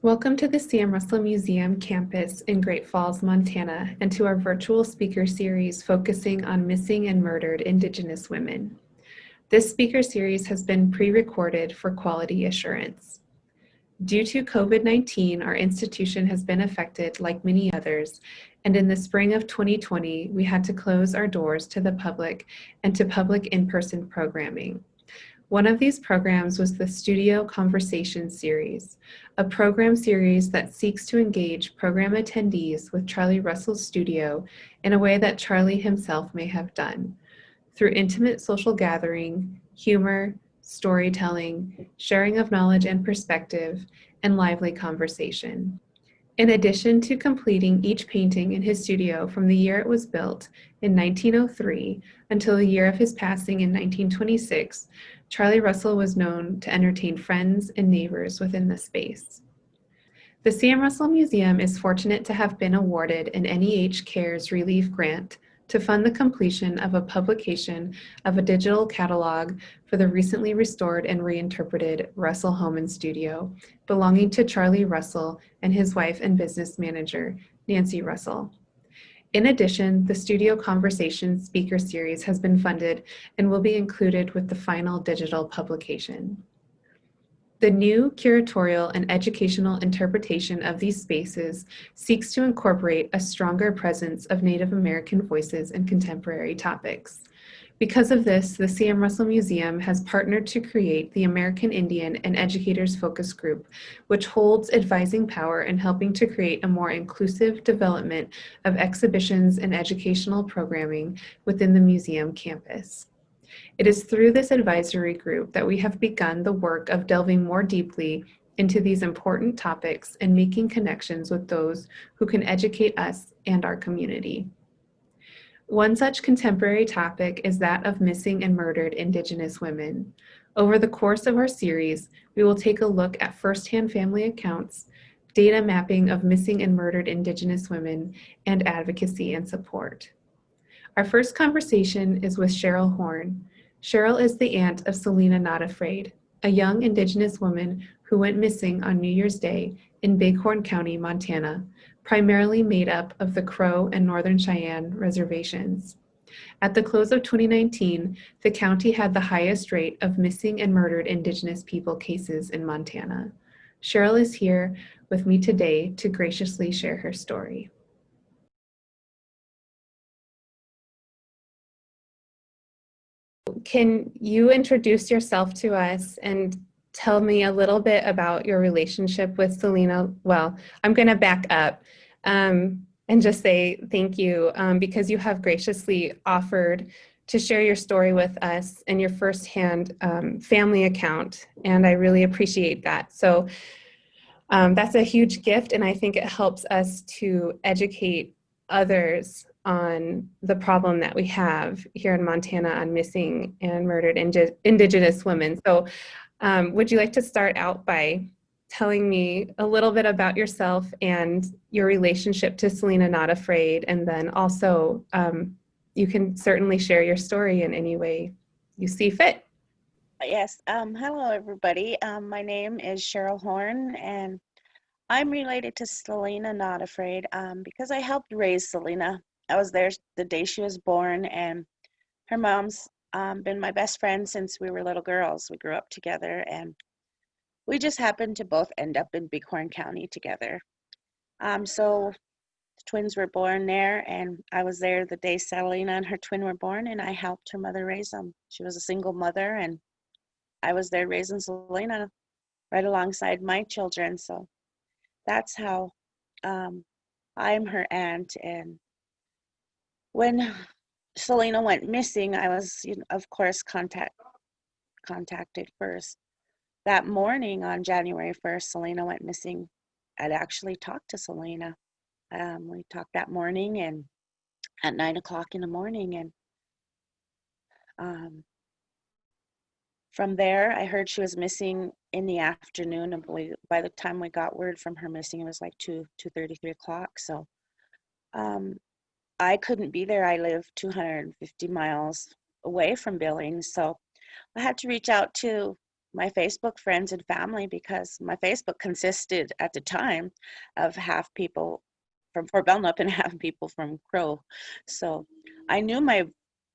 Welcome to the Sam Russell Museum campus in Great Falls, Montana, and to our virtual speaker series focusing on missing and murdered Indigenous women. This speaker series has been pre-recorded for quality assurance. Due to COVID-19, our institution has been affected like many others, and in the spring of 2020, we had to close our doors to the public and to public in-person programming. One of these programs was the Studio Conversation Series, a program series that seeks to engage program attendees with Charlie Russell's studio in a way that Charlie himself may have done, through intimate social gathering, humor, storytelling, sharing of knowledge and perspective, and lively conversation. In addition to completing each painting in his studio from the year it was built in 1903 until the year of his passing in 1926, Charlie Russell was known to entertain friends and neighbors within the space. The Sam Russell Museum is fortunate to have been awarded an NEH Cares Relief Grant to fund the completion of a publication of a digital catalog for the recently restored and reinterpreted Russell Home and Studio, belonging to Charlie Russell and his wife and business manager, Nancy Russell. In addition, the Studio Conversation speaker series has been funded and will be included with the final digital publication. The new curatorial and educational interpretation of these spaces seeks to incorporate a stronger presence of Native American voices in contemporary topics. Because of this, the Sam Russell Museum has partnered to create the American Indian and Educators Focus Group, which holds advising power in helping to create a more inclusive development of exhibitions and educational programming within the museum campus. It is through this advisory group that we have begun the work of delving more deeply into these important topics and making connections with those who can educate us and our community. One such contemporary topic is that of missing and murdered Indigenous women. Over the course of our series, we will take a look at firsthand family accounts, data mapping of missing and murdered Indigenous women, and advocacy and support. Our first conversation is with Cheryl Horn. Cheryl is the aunt of Selena Not Afraid, a young Indigenous woman who went missing on New Year's Day in Bighorn County, Montana, primarily made up of the Crow and Northern Cheyenne reservations. At the close of 2019, the county had the highest rate of missing and murdered Indigenous people cases in Montana. Cheryl is here with me today to graciously share her story. Can you introduce yourself to us and tell me a little bit about your relationship with Selena? Well, I'm going to back up and just say thank you because you have graciously offered to share your story with us and your firsthand family account, and I really appreciate that. So that's a huge gift, and I think it helps us to educate others on the problem that we have here in Montana on missing and murdered Indigenous women. So would you like to start out by telling me a little bit about yourself and your relationship to Selena Not Afraid, and then also you can certainly share your story in any way you see fit. Yes. Hello, everybody. My name is Cheryl Horn, and I'm related to Selena Not Afraid because I helped raise Selena. I was there the day she was born, and her mom's been my best friend since we were little girls. We grew up together, and we just happened to both end up in Bighorn County together. So the twins were born there, and I was there the day Selena and her twin were born, and I helped her mother raise them. She was a single mother, and I was there raising Selena right alongside my children. So that's how I'm her aunt. And when Selena went missing, I was, of course, contacted first. That morning on January 1st, Selena went missing. I'd actually talked to Selena. We talked that morning and at 9 o'clock in the morning. And from there, I heard she was missing in the afternoon. And by the time we got word from her missing, it was like 2:30, 3 o'clock. So I couldn't be there. I live 250 miles away from Billings. So I had to reach out to my Facebook friends and family, because my Facebook consisted at the time of half people from Fort Belknap and half people from Crow. So I knew my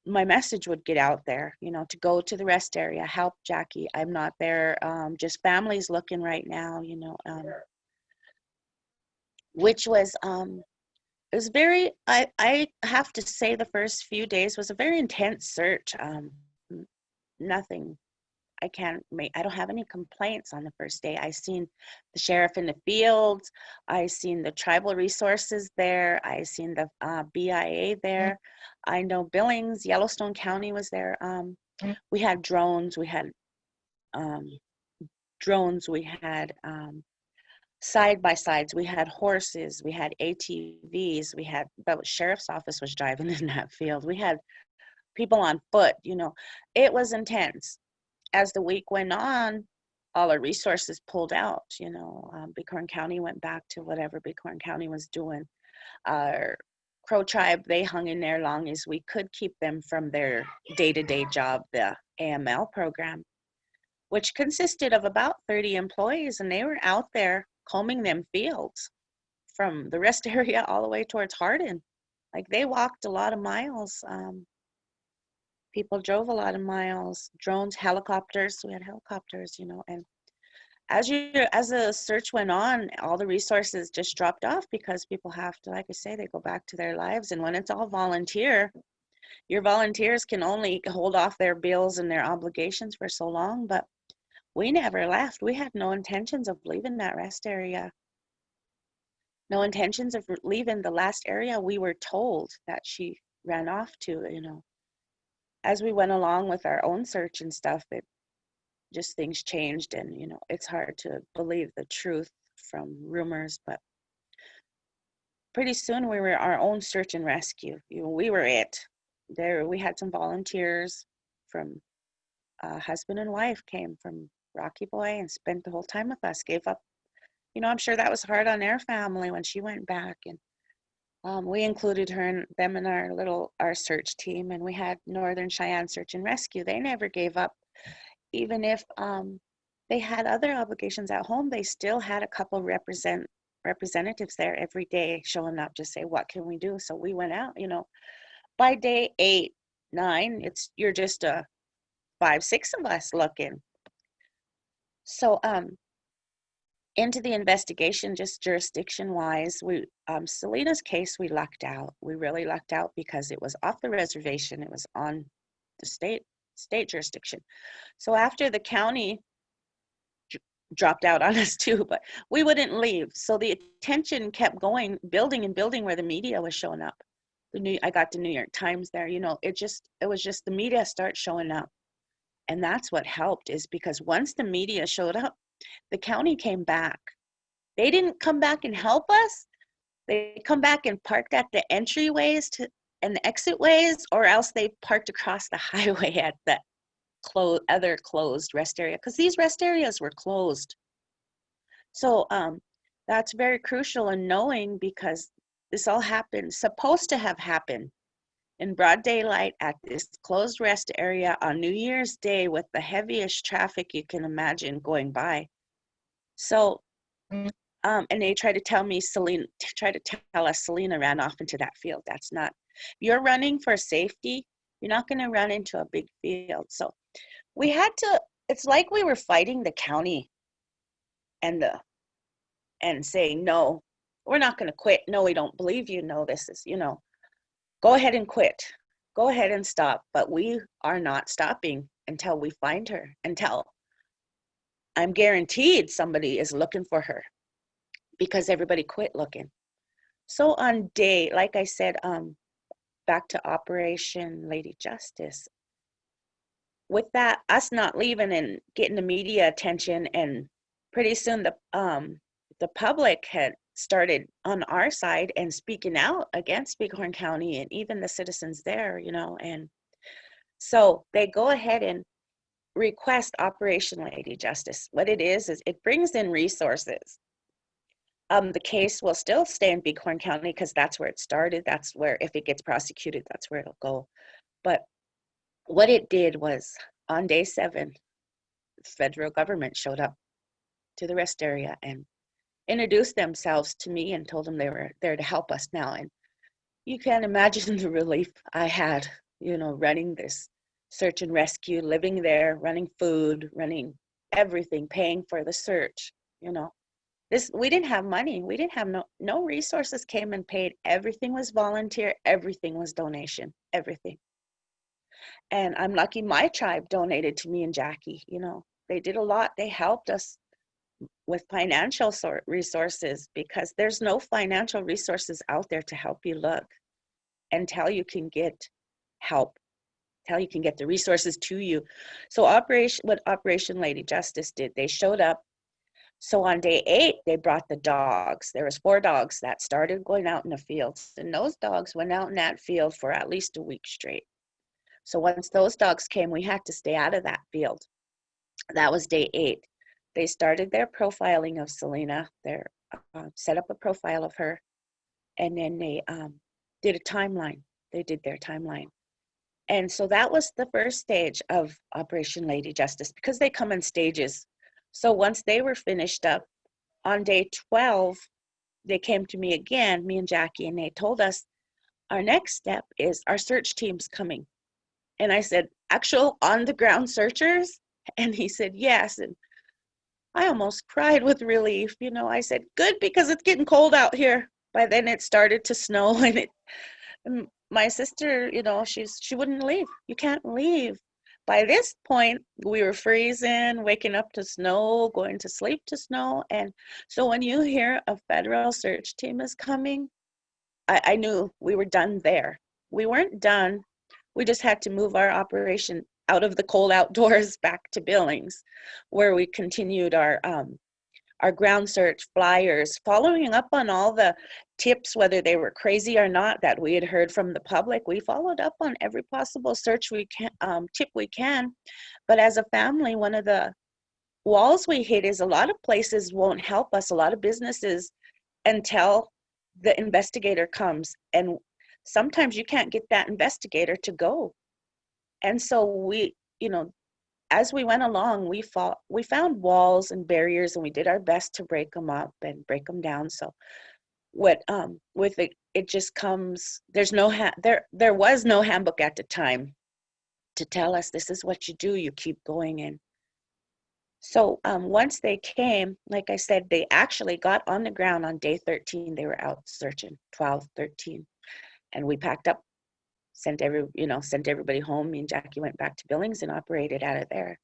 message would get out there, to go to the rest area, help Jackie. I'm not there. Just families looking right now, which was it was very, I have to say the first few days was a very intense search. Nothing I don't have any complaints on the first day. I seen the sheriff in the fields. I seen the tribal resources there. I seen the BIA there. I know Billings, Yellowstone County was there. We had drones. We had um, side by sides. We had horses. We had ATVs. The sheriff's office was driving in that field. We had people on foot. It was intense. As the week went on, all our resources pulled out. Bighorn County went back to whatever Bighorn County was doing. Our Crow tribe, they hung in there long as we could keep them from their day-to-day job, the AML program, which consisted of about 30 employees, and they were out there combing them fields from the rest area all the way towards Hardin. Like, they walked a lot of miles. People drove a lot of miles. Drones, helicopters. We had helicopters, and as the search went on, all the resources just dropped off because people have to, like I say, they go back to their lives. And when it's all volunteer, your volunteers can only hold off their bills and their obligations for so long. But we never left. We had no intentions of leaving that rest area. No intentions of leaving the last area we were told that she ran off to, As we went along with our own search and stuff, things changed, and it's hard to believe the truth from rumors, but pretty soon we were our own search and rescue. We were it. There we had some volunteers from husband and wife came from Rocky Boy and spent the whole time with us, gave up. I'm sure that was hard on their family when she went back, and we included her and them in our search team, and we had Northern Cheyenne Search and Rescue. They never gave up. Even if they had other obligations at home, they still had a couple representatives there every day showing up to say, what can we do? So we went out, by day 8, 9, you're just 5, 6 of us looking. So into the investigation, just jurisdiction wise, Selena's case, we lucked out. We really lucked out because it was off the reservation. It was on the state jurisdiction. So after the county dropped out on us too, but we wouldn't leave. So the attention kept going, building and building, where the media was showing up. I got the New York Times there, it was just the media start showing up. And that's what helped, is because once the media showed up, the county came back. They didn't come back and help us. They come back and parked at the entryways and the exit ways, or else they parked across the highway at the other closed rest area, because these rest areas were closed. So that's very crucial in knowing, because this all supposed to have happened in broad daylight at this closed rest area on New Year's Day with the heaviest traffic you can imagine going by. So, and they try to tell us Selena ran off into that field. That's not, you're running for safety. You're not going to run into a big field. So we had to, it's like we were fighting the county and saying, no, we're not going to quit. No, we don't believe you. No, this is, go ahead and quit. Go ahead and stop. But we are not stopping until we find her, until I'm guaranteed somebody is looking for her, because everybody quit looking. So on day, like I said, back to Operation Lady Justice, with that, us not leaving and getting the media attention, and pretty soon the public had started on our side and speaking out against Bighorn County and even the citizens there, and so they go ahead and request Operation Lady Justice. What it is it brings in resources. The case will still stay in Bighorn County because that's where it started. That's where, if it gets prosecuted, that's where it'll go. But what it did was, on day 7, federal government showed up to the rest area and introduced themselves to me and told them they were there to help us now. And you can't imagine the relief I had, running this search and rescue, living there, running food, running everything, paying for the search, we didn't have money. We didn't have no resources came and paid. Everything was volunteer. Everything was donation, everything. And I'm lucky my tribe donated to me and Jackie, they did a lot. They helped us with financial resources because there's no financial resources out there to help you look until you can get help, until you can get the resources to you. So what Operation Lady Justice did, they showed up. So on day 8, they brought the dogs. There was 4 dogs that started going out in the fields, and those dogs went out in that field for at least a week straight. So once those dogs came, we had to stay out of that field. That was day 8. They started their profiling of Selena. They set up a profile of her, and then they did a timeline. They did their timeline. And so that was the first stage of Operation Lady Justice, because they come in stages. So once they were finished up, on day 12, they came to me again, me and Jackie, and they told us, our next step is our search team's coming. And I said, actual on-the-ground searchers? And he said, yes. And I almost cried with relief. I said, good, because it's getting cold out here. By then it started to snow, and my sister, she wouldn't leave. You can't leave. By this point, we were freezing, waking up to snow, going to sleep to snow. And so when you hear a federal search team is coming, I knew we were done there. We weren't done. We just had to move our operation out of the cold outdoors back to Billings, where we continued our ground search flyers, following up on all the tips, whether they were crazy or not, that we had heard from the public. We followed up on every possible search we can, tip we can. But as a family, one of the walls we hit is a lot of places won't help us, a lot of businesses, until the investigator comes. And sometimes you can't get that investigator to go. And so we, as we went along, we found walls and barriers, and we did our best to break them up and break them down. So with it just comes, there was no handbook at the time to tell us this is what you do, you keep going in. So once they came, like I said, they actually got on the ground on day 13. They were out searching, 12, 13. And we packed up, sent everybody home. Me and Jackie went back to Billings and operated out of there.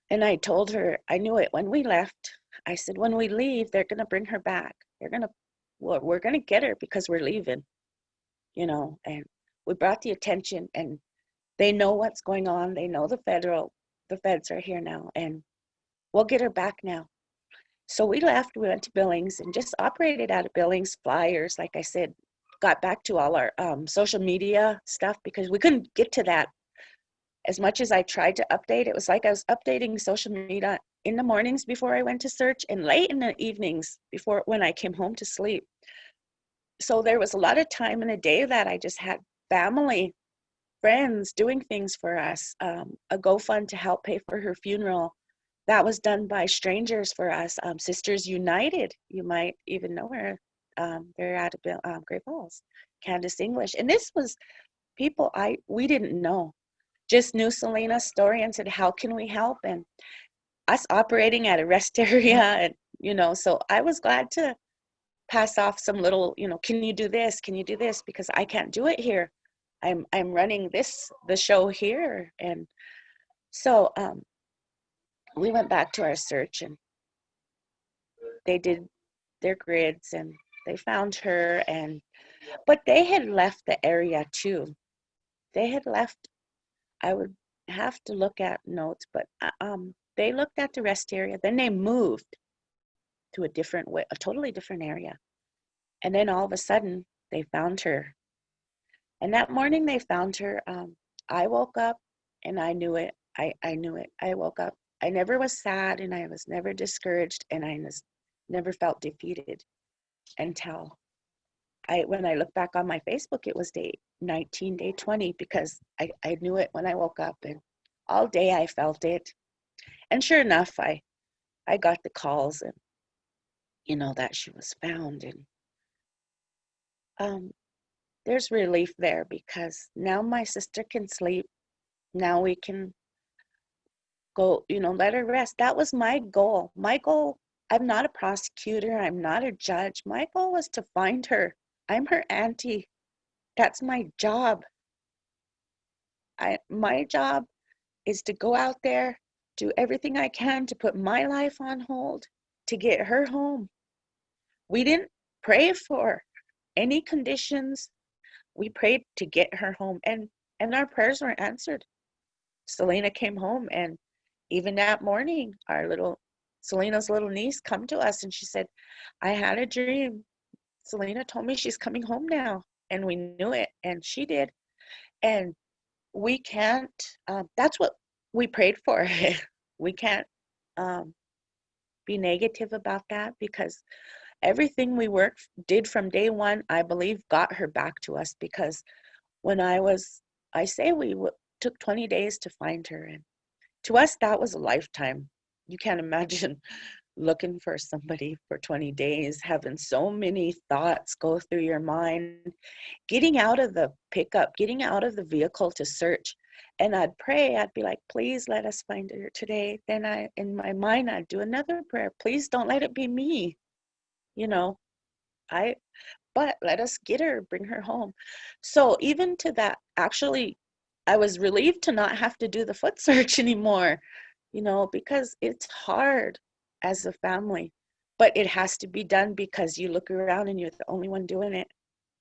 And I told her, I knew it when we left. I said, when we leave, they're going to bring her back. We're going to get her because we're leaving, and we brought the attention, and they know what's going on. They know the feds are here now, and we'll get her back now. So we left, we went to Billings and just operated out of Billings, flyers, like I said, got back to all our social media stuff, because we couldn't get to that. As much as I tried to update, it was like I was updating social media in the mornings before I went to search, and late in the evenings when I came home to sleep. So there was a lot of time in a day that I just had family, friends doing things for us. A GoFund to help pay for her funeral. That was done by strangers for us. Sisters United, you might even know her. They're out of Great Falls. Candace English. And this was people we didn't know. Just knew Selena's story and said, how can we help? And us operating at a rest area, and so I was glad to pass off some little, can you do this? Can you do this? Because I can't do it here. I'm running the show here. And so we went back to our search, and they did their grids, and they found her, but they had left the area too. They had left. I would have to look at notes, but they looked at the rest area. Then they moved to a totally different area. And then all of a sudden, they found her. And that morning they found her. I woke up, and I knew it. I knew it. I woke up. I never was sad, and I was never discouraged, and I never felt defeated until when I look back on my Facebook, it was day 19, day 20, because I knew it when I woke up, and all day I felt it. And sure enough, I got the calls and, that she was found. And um, there's relief there because now my sister can sleep. Now we can go, let her rest. That was my goal. My goal, I'm not a prosecutor. I'm not a judge. My goal was to find her. I'm her auntie. That's my job. My job is to go out there, do everything I can to put my life on hold, to get her home. We didn't pray for any conditions. We prayed to get her home, and our prayers were answered. Selena came home, and even that morning, Selena's little niece come to us, and she said, I had a dream. Selena told me she's coming home now, and we knew it, and she did. And we can't, that's what we prayed for. We can't be negative about that because everything we did from day one, I believe, got her back to us because when I say took 20 days to find her. And to us, that was a lifetime. You can't imagine looking for somebody for 20 days, having so many thoughts go through your mind, getting out of the pickup, getting out of the vehicle to search. And I'd pray, I'd be like, please let us find her today. Then in my mind, I'd do another prayer. Please don't let it be me. You know, but let us get her, bring her home. So even to that, actually, I was relieved to not have to do the foot search anymore, because it's hard as a family, but it has to be done because you look around and you're the only one doing it.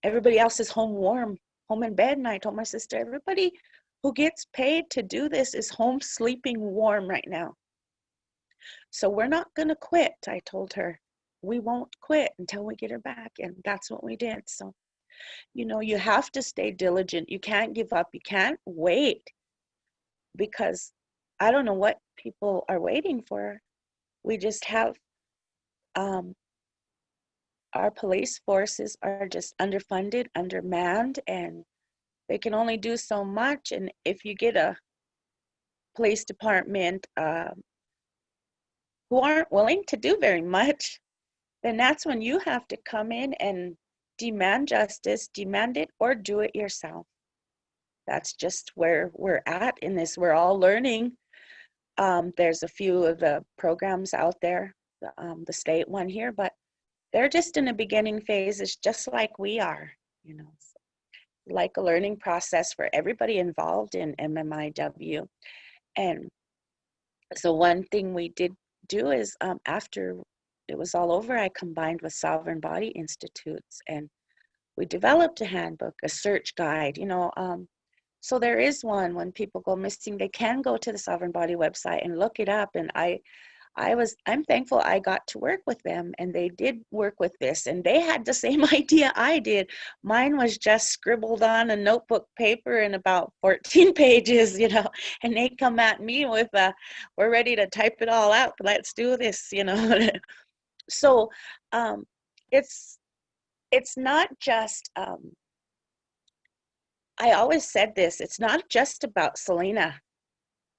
Everybody else is home warm, home in bed. And I told my sister, everybody who gets paid to do this is home sleeping warm right now. So we're not going to quit, I told her. We won't quit until we get her back. And that's what we did. So, you have to stay diligent. You can't give up. You can't wait because I don't know what people are waiting for. We just have our police forces are just underfunded, undermanned, and they can only do so much. And if you get a police department who aren't willing to do very much, then that's when you have to come in and demand justice, demand it, or do it yourself. That's just where we're at in this. We're all learning. There's a few of the programs out there, the state one here, but they're just in the beginning phases, just like we are, like a learning process for everybody involved in MMIW. And so one thing we did do is after it was all over, I combined with Sovereign Body Institutes and we developed a handbook, a search guide, so there is one when people go missing, they can go to the Sovereign Body website and look it up. And I'm thankful I got to work with them and they did work with this and they had the same idea I did. Mine was just scribbled on a notebook paper in about 14 pages, and they come at me with we're ready to type it all out. Let's do this, So it's not just, I always said this, it's not just about Selena.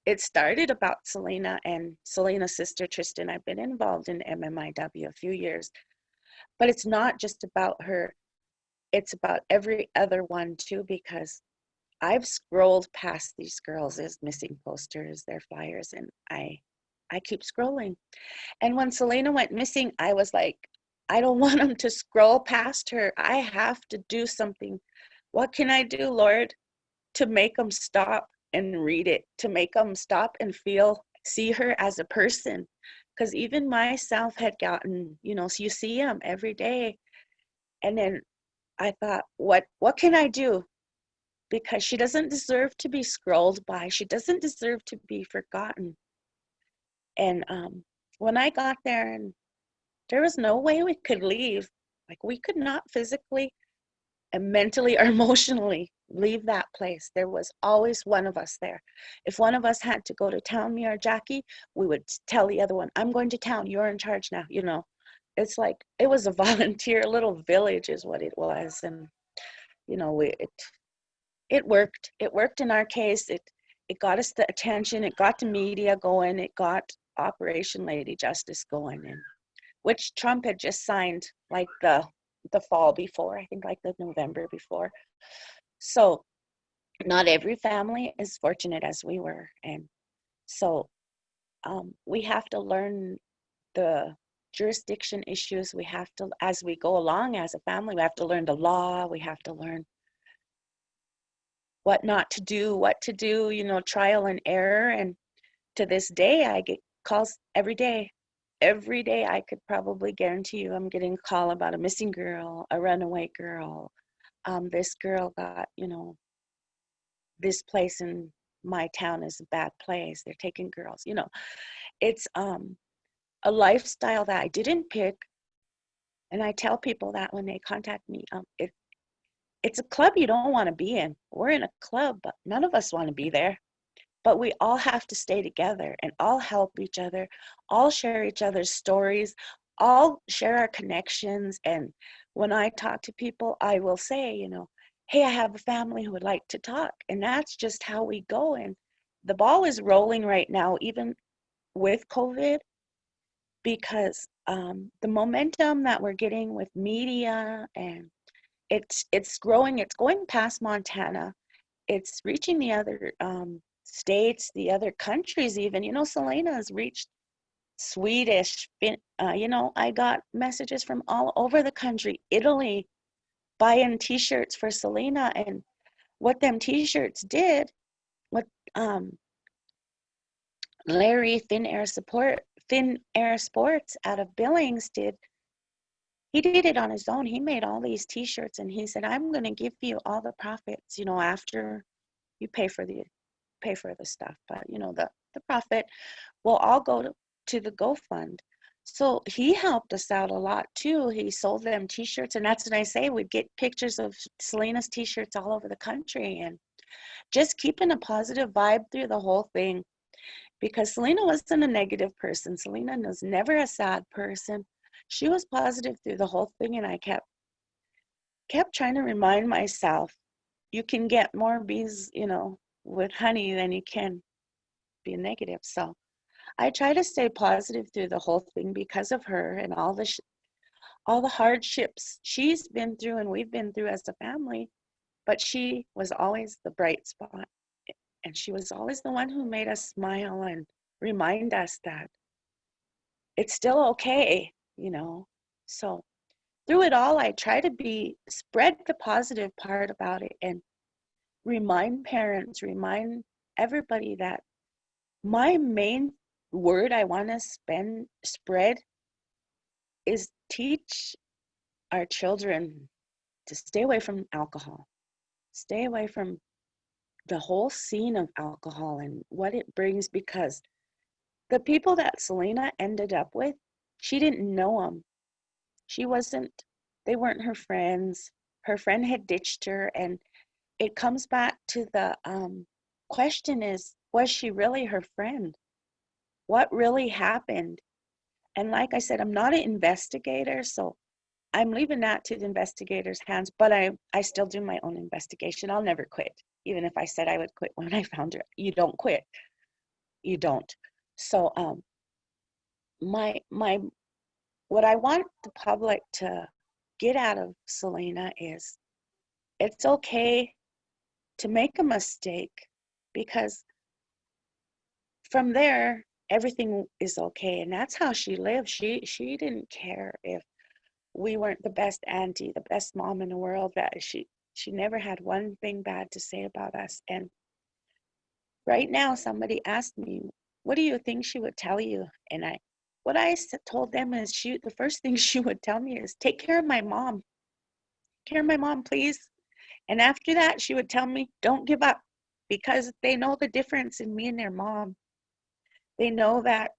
It started about Selena and Selena's sister, Tristan. I've been involved in MMIW a few years, but it's not just about her. It's about every other one too, because I've scrolled past these girls' as missing posters, their flyers, and I keep scrolling. And when Selena went missing, I was like, I don't want them to scroll past her. I have to do something. What can I do, Lord, to make them stop and read it, to make them stop and see her as a person? Because even myself had gotten, so you see them every day. And then I thought, what can I do? Because she doesn't deserve to be scrolled by. She doesn't deserve to be forgotten. And when I got there, and there was no way we could leave. Like we could not physically and mentally or emotionally leave that place. There was always one of us there. If one of us had to go to town, me or Jackie, we would tell the other one, I'm going to town, you're in charge now. It's like it was a volunteer little village is what it was. And it worked in our case. it got us the attention, it got the media going, it got Operation Lady Justice going, and which Trump had just signed like the fall before, I think like the November before. So not every family is fortunate as we were, and so we have to learn the jurisdiction issues. We have to, as we go along as a family, we have to learn the law. We have to learn what not to do, what to do, you know, trial and error. And to this day, I get calls every day. Every day, I could probably guarantee you I'm getting a call about a missing girl, a runaway girl. This girl got, you know, this place in my town is a bad place. They're taking girls, you know. It's a lifestyle that I didn't pick. And I tell people that when they contact me, it's a club you don't want to be in. We're in a club, but none of us want to be there. But we all have to stay together and all help each other, all share each other's stories, all share our connections. And when I talk to people, I will say, you know, hey, I have a family who would like to talk. And that's just how we go. And the ball is rolling right now, even with COVID, because the momentum that we're getting with media, and it's growing, it's going past Montana, it's reaching the other states, the other countries even. You know, Selena has reached Swedish, you know, I got messages from all over the country, Italy, buying t-shirts for Selena. And what them t-shirts did, what Larry Thin Air Sports out of Billings did, he did it on his own. He made all these t-shirts and he said, I'm going to give you all the profits, you know, after you pay for the stuff, but you know, the profit will all go to the GoFund. So he helped us out a lot too. He sold them t-shirts, and that's what I say, we'd get pictures of Selena's t-shirts all over the country, and just keeping a positive vibe through the whole thing, because Selena wasn't a negative person. Selena was never a sad person. She was positive through the whole thing, and I kept trying to remind myself, you can get more bees, you know, with honey than you can be negative. So I try to stay positive through the whole thing because of her and all the hardships she's been through and we've been through as a family. But she was always the bright spot, and she was always the one who made us smile and remind us that it's still okay, you know. So through it all, I try to spread the positive part about it and remind parents, remind everybody that my main word I want to spread is teach our children to stay away from alcohol, stay away from the whole scene of alcohol and what it brings, because the people that Selena ended up with, she didn't know them. They weren't her friends. Her friend had ditched her, and it comes back to the question is, was she really her friend? What really happened? And like I said, I'm not an investigator, so I'm leaving that to the investigators' hands, but I still do my own investigation. I'll never quit. Even if I said I would quit when I found her, you don't quit. You don't. So my what I want the public to get out of Selena is, it's okay to make a mistake, because from there everything is okay. And that's how she lived. She didn't care if we weren't the best auntie, the best mom in the world. That she never had one thing bad to say about us. And right now somebody asked me, what do you think she would tell you? And what I told them is, the first thing she would tell me is, take care of my mom. Take care of my mom, please. And after that, she would tell me, don't give up, because they know the difference in me and their mom. They know that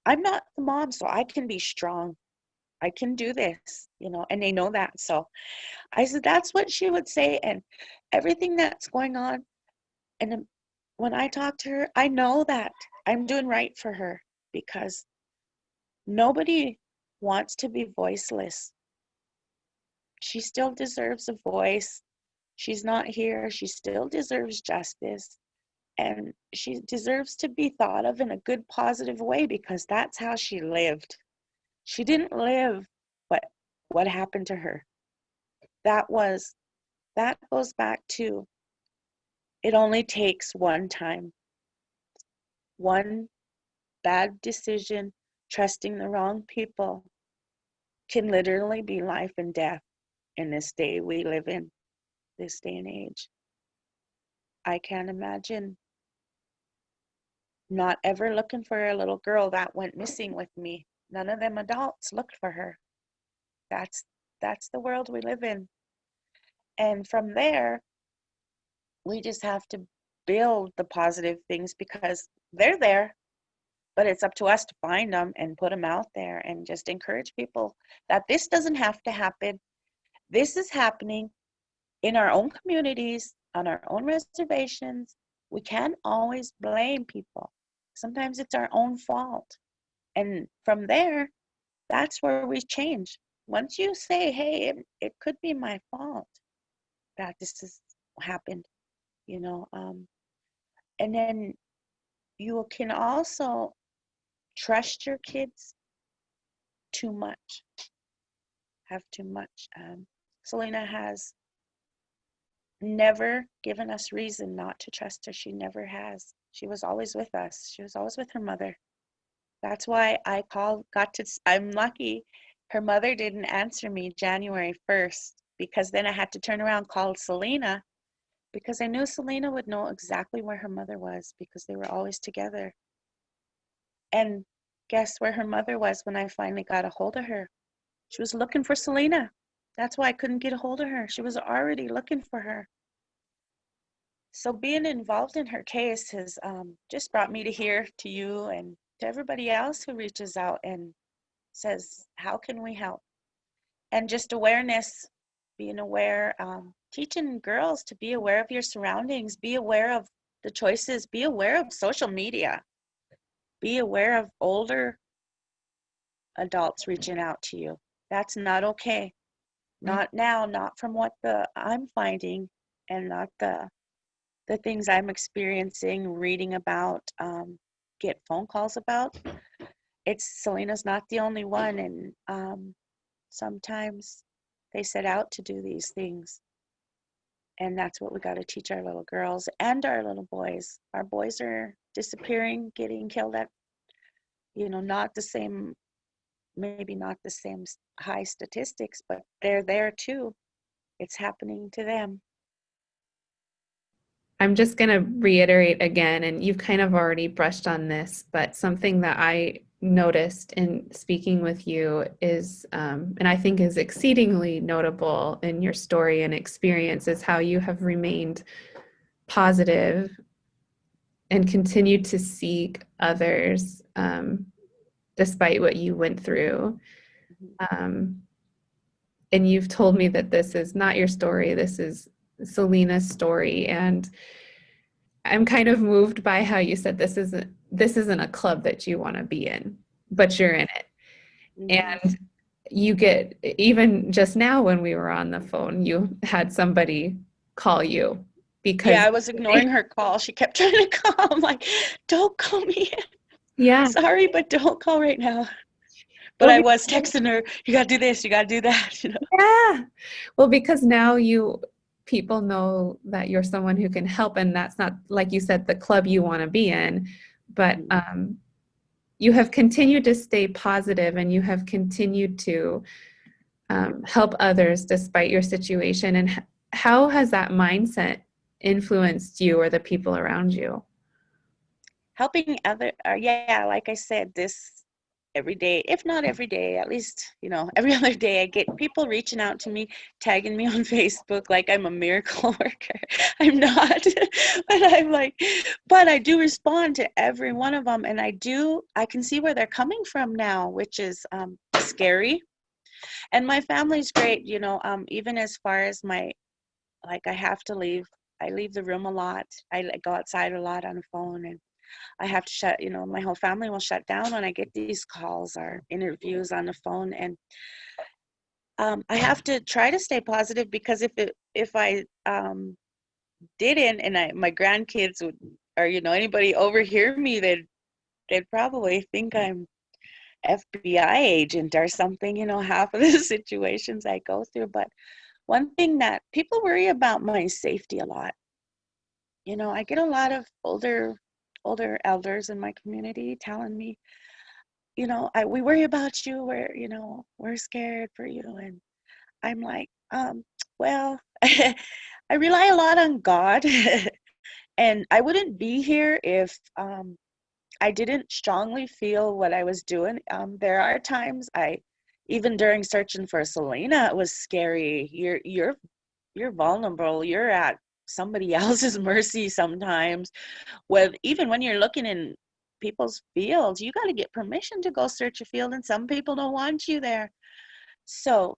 I'm not the mom, so I can be strong. I can do this, you know, and they know that. So I said, that's what she would say. And everything that's going on, and when I talk to her, I know that I'm doing right for her, because nobody wants to be voiceless. She still deserves a voice. She's not here. She still deserves justice. And she deserves to be thought of in a good, positive way because that's how she lived. She didn't live what happened to her. That goes back to, it only takes one time, one bad decision, trusting the wrong people can literally be life and death in this day we live in, this day and age. I can't imagine not ever looking for a little girl that went missing with me. None of them adults looked for her. That's the world we live in. And from there, we just have to build the positive things because they're there, but it's up to us to find them and put them out there and just encourage people that this doesn't have to happen. This is happening in our own communities, on our own reservations. We can't always blame people. Sometimes it's our own fault. And from there, that's where we change. Once you say, hey, it could be my fault that this has happened, you know, and then you can also trust your kids too much, have too much. Selena has never given us reason not to trust her. She never has. She was always with us. She was always with her mother. That's why I'm lucky her mother didn't answer me January 1st, because then I had to turn around, call Selena, because I knew Selena would know exactly where her mother was because they were always together. And guess where her mother was when I finally got a hold of her? She was looking for Selena. That's why I couldn't get a hold of her. She was already looking for her. So being involved in her case has just brought me to here, to you, and to everybody else who reaches out and says, how can we help? And just awareness, being aware, teaching girls to be aware of your surroundings, be aware of the choices, be aware of social media, be aware of older adults reaching out to you. That's not okay. Not now, not from what I'm finding, and not the things I'm experiencing, reading about, get phone calls about. Selena's not the only one, and sometimes they set out to do these things, and that's what we got to teach our little girls and our little boys. Our boys are disappearing, getting killed at, not the same, maybe not the same high statistics, but they're there too. It's happening to them. I'm just going to reiterate again, and you've kind of already brushed on this, but something that I noticed in speaking with you is, and I think is exceedingly notable in your story and experience, is how you have remained positive and continued to seek others despite what you went through. And you've told me that this is not your story, this is Selena's story, and I'm kind of moved by how you said this isn't a club that you want to be in, but you're in it. And you get, even just now when we were on the phone, you had somebody call you because I was ignoring her call. She kept trying to call. I'm like, don't call me. Yeah. Sorry, but don't call right now. But I was texting her, you got to do this, you got to do that. Yeah. Well, because now people know that you're someone who can help, and that's not, like you said, the club you want to be in, but you have continued to stay positive, and you have continued to help others despite your situation. And how has that mindset influenced you or the people around you? Helping like I said, this every day, if not every day, at least, every other day, I get people reaching out to me, tagging me on Facebook like I'm a miracle worker. I'm not, but I do respond to every one of them, and I can see where they're coming from now, which is scary. And my family's great, even as far as I have to leave. I leave the room a lot. I go outside a lot on the phone, and I have to shut, my whole family will shut down when I get these calls or interviews on the phone. And I have to try to stay positive, because if I didn't, and my grandkids or anybody overhear me, they'd probably think I'm FBI agent or something, half of the situations I go through. But one thing that people worry about my safety a lot. I get a lot of older elders in my community telling me, we worry about you. We're scared for you. And I'm like, well, I rely a lot on God, and I wouldn't be here if I didn't strongly feel what I was doing. There are times even during searching for Selena, it was scary. You're vulnerable. You're at somebody else's mercy sometimes. Even when you're looking in people's fields, you got to get permission to go search a field, and some people don't want you there. So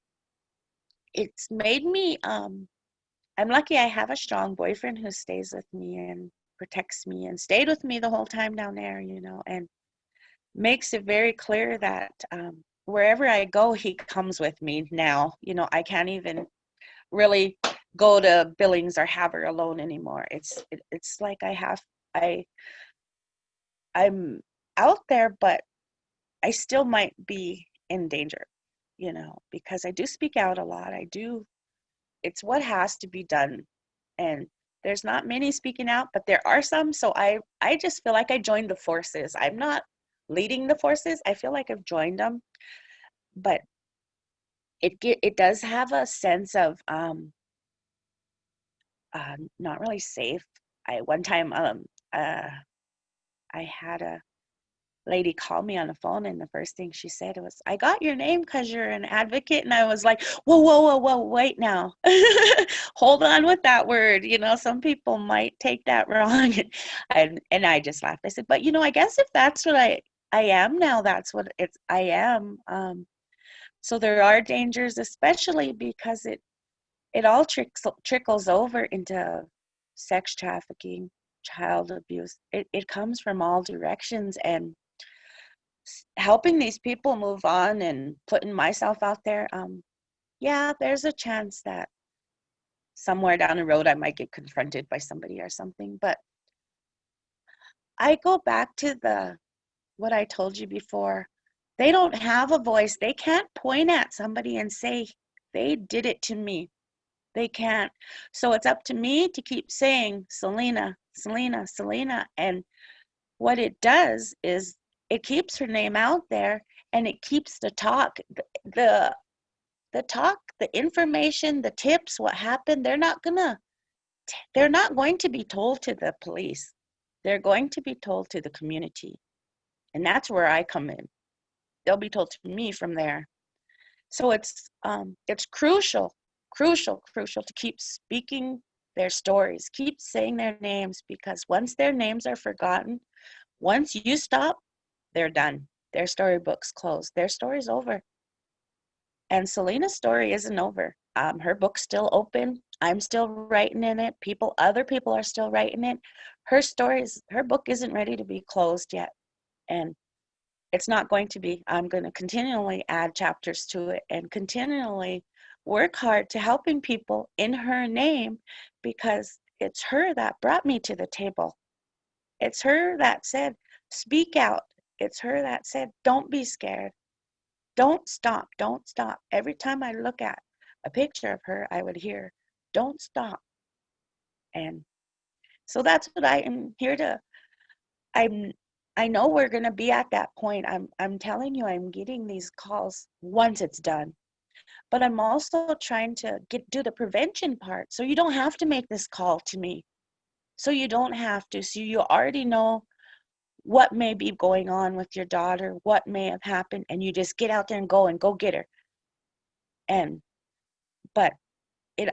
it's made me. I'm lucky I have a strong boyfriend who stays with me and protects me and stayed with me the whole time down there, and makes it very clear that wherever I go, he comes with me now. I can't even really go to Billings or Havre alone anymore. It's like I'm out there, but I still might be in danger, because I do speak out a lot. It's what has to be done. And there's not many speaking out, but there are some. So I just feel like I joined the forces. I'm not leading the forces. I feel like I've joined them, but it does have a sense of not really safe. One time I had a lady call me on the phone, and the first thing she said was, "I got your name because you're an advocate." And I was like, whoa, whoa, whoa, whoa, wait now. Hold on with that word. Some people might take that wrong. And I just laughed. I said, but I guess if that's what I am now, that's what I am. So there are dangers, especially because it all trickles over into sex trafficking, child abuse. It comes from all directions, and helping these people move on and putting myself out there, yeah, there's a chance that somewhere down the road I might get confronted by somebody or something. But I go back to what I told you before. They don't have a voice. They can't point at somebody and say, they did it to me. They can't. So it's up to me to keep saying, Selena, Selena, Selena. And what it does is it keeps her name out there, and it keeps the talk, the talk, the information, the tips, what happened. They're not going to be told to the police. They're going to be told to the community. And that's where I come in. They'll be told to me from there. So it's crucial to keep speaking their stories, keep saying their names, because once their names are forgotten, once you stop, they're done. Their storybook's closed. Their story's over. And Selena's story isn't over. Her book's still open. I'm still writing in it. Other people are still writing it. Her book isn't ready to be closed yet. And it's not going to be. I'm going to continually add chapters to it and continually work hard to helping people in her name, because it's her that brought me to the table. It's her that said, speak out. It's her that said, don't be scared. Don't stop. Don't stop. Every time I look at a picture of her, I would hear, don't stop. And so that's what I am here to. I know we're going to be at that point. I'm telling you, I'm getting these calls once it's done. But I'm also trying to do the prevention part. So you don't have to make this call to me. So you don't have to. So you already know what may be going on with your daughter, what may have happened, and you just get out there and go get her. But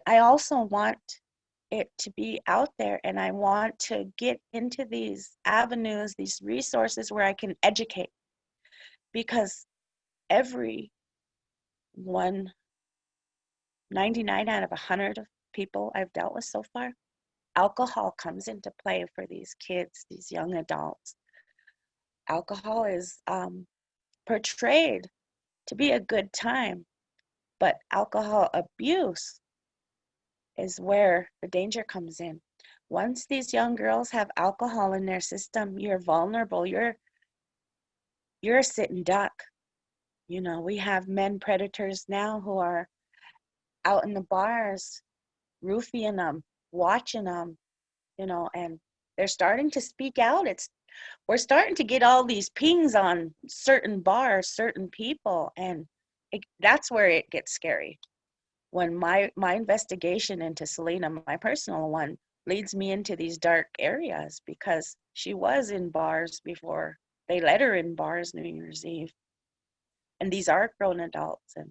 I also want it to be out there, and I want to get into these avenues, these resources where I can educate, because every 99 out of 100 people I've dealt with so far, alcohol comes into play for these kids, these young adults. Alcohol is portrayed to be a good time, but alcohol abuse is where the danger comes in. Once these young girls have alcohol in their system, you're vulnerable. You're a sitting duck. You know, we have men predators now who are out in the bars, roofing them, watching them, you know, and they're starting to speak out. We're starting to get all these pings on certain bars, certain people, and that's where it gets scary. When my investigation into Selena, my personal one, leads me into these dark areas because she was in bars before they let her in bars New Year's Eve. And these are grown adults, and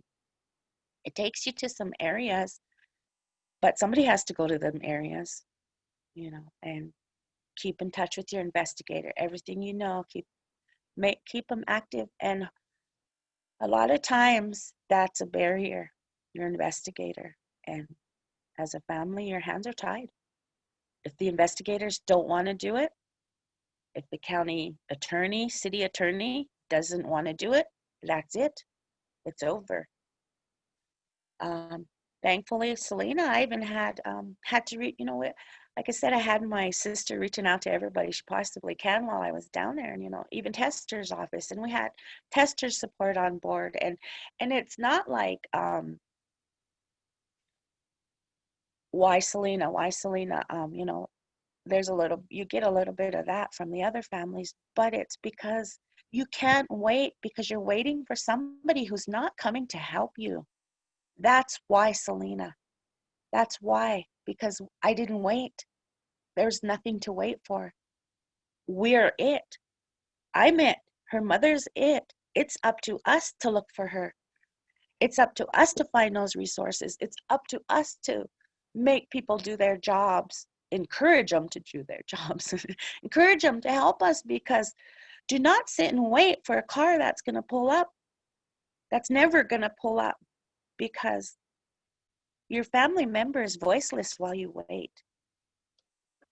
it takes you to some areas, but somebody has to go to them areas, you know, and keep in touch with your investigator. Everything you know, keep them active. And a lot of times that's a barrier, your investigator. And as a family, your hands are tied. If the investigators don't want to do it, if the county attorney, city attorney doesn't want to do it, that's it. It's over. Um, Thankfully, Selena, I even had to you know what, like I said, I had my sister reaching out to everybody she possibly can while I was down there, and you know, even Tester's office, and we had Tester's support on board, and it's not like why Selena, you know, you get a little bit of that from the other families, but it's because you can't wait because you're waiting for somebody who's not coming to help you. That's why, Selena. That's why, because I didn't wait. There's nothing to wait for. We're it. I'm it. Her mother's it. It's up to us to look for her. It's up to us to find those resources. It's up to us to make people do their jobs, encourage them to do their jobs, encourage them to help us, because do not sit and wait for a car that's going to pull up. That's never going to pull up, because your family member is voiceless while you wait.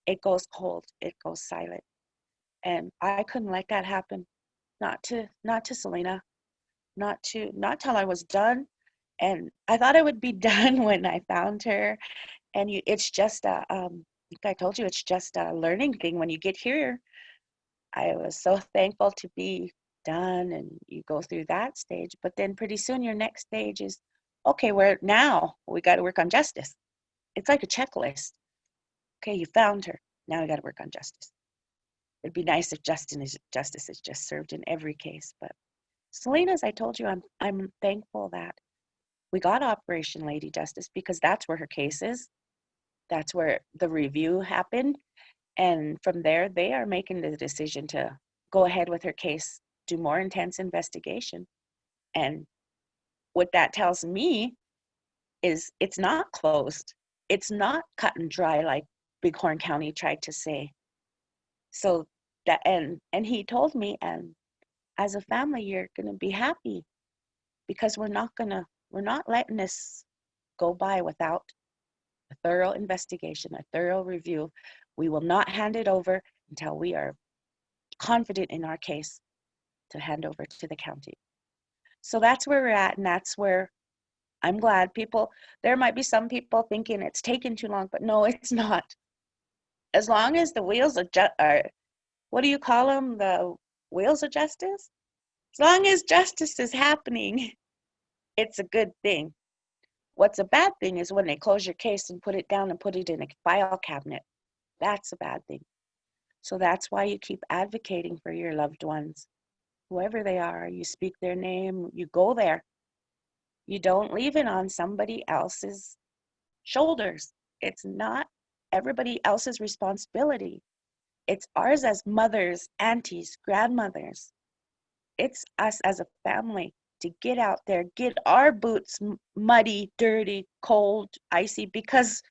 It goes cold, it goes silent. And I couldn't let that happen. Not to Selena, not till I was done. And I thought I would be done when I found her. And it's just like I told you, it's just a learning thing. When you get here, I was so thankful to be done, and you go through that stage. But then pretty soon your next stage is, okay, where now we got to work on justice. It's like a checklist. Okay, you found her. Now we got to work on justice. It'd be nice if justice is just served in every case. But Selena's, I told you, I'm thankful that we got Operation Lady Justice, because that's where her case is. That's where the review happened. And from there, they are making the decision to go ahead with her case, do more intense investigation. And what that tells me is it's not closed. It's not cut and dry like Bighorn County tried to say. So that, and he told me, and as a family, you're going to be happy, because we're not letting this go by without a thorough investigation, a thorough review. We will not hand it over until we are confident in our case to hand over to the county. So that's where we're at, and that's where I'm glad there might be some people thinking it's taken too long, but no, it's not. As long as the wheels are, what do you call them? The wheels of justice? As long as justice is happening, it's a good thing. What's a bad thing is when they close your case and put it down and put it in a file cabinet. That's a bad thing. So that's why you keep advocating for your loved ones, whoever they are. You speak their name, you go there. You don't leave it on somebody else's shoulders. It's not everybody else's responsibility. It's ours as mothers, aunties, grandmothers. It's us as a family to get out there, get our boots muddy, dirty, cold, icy, because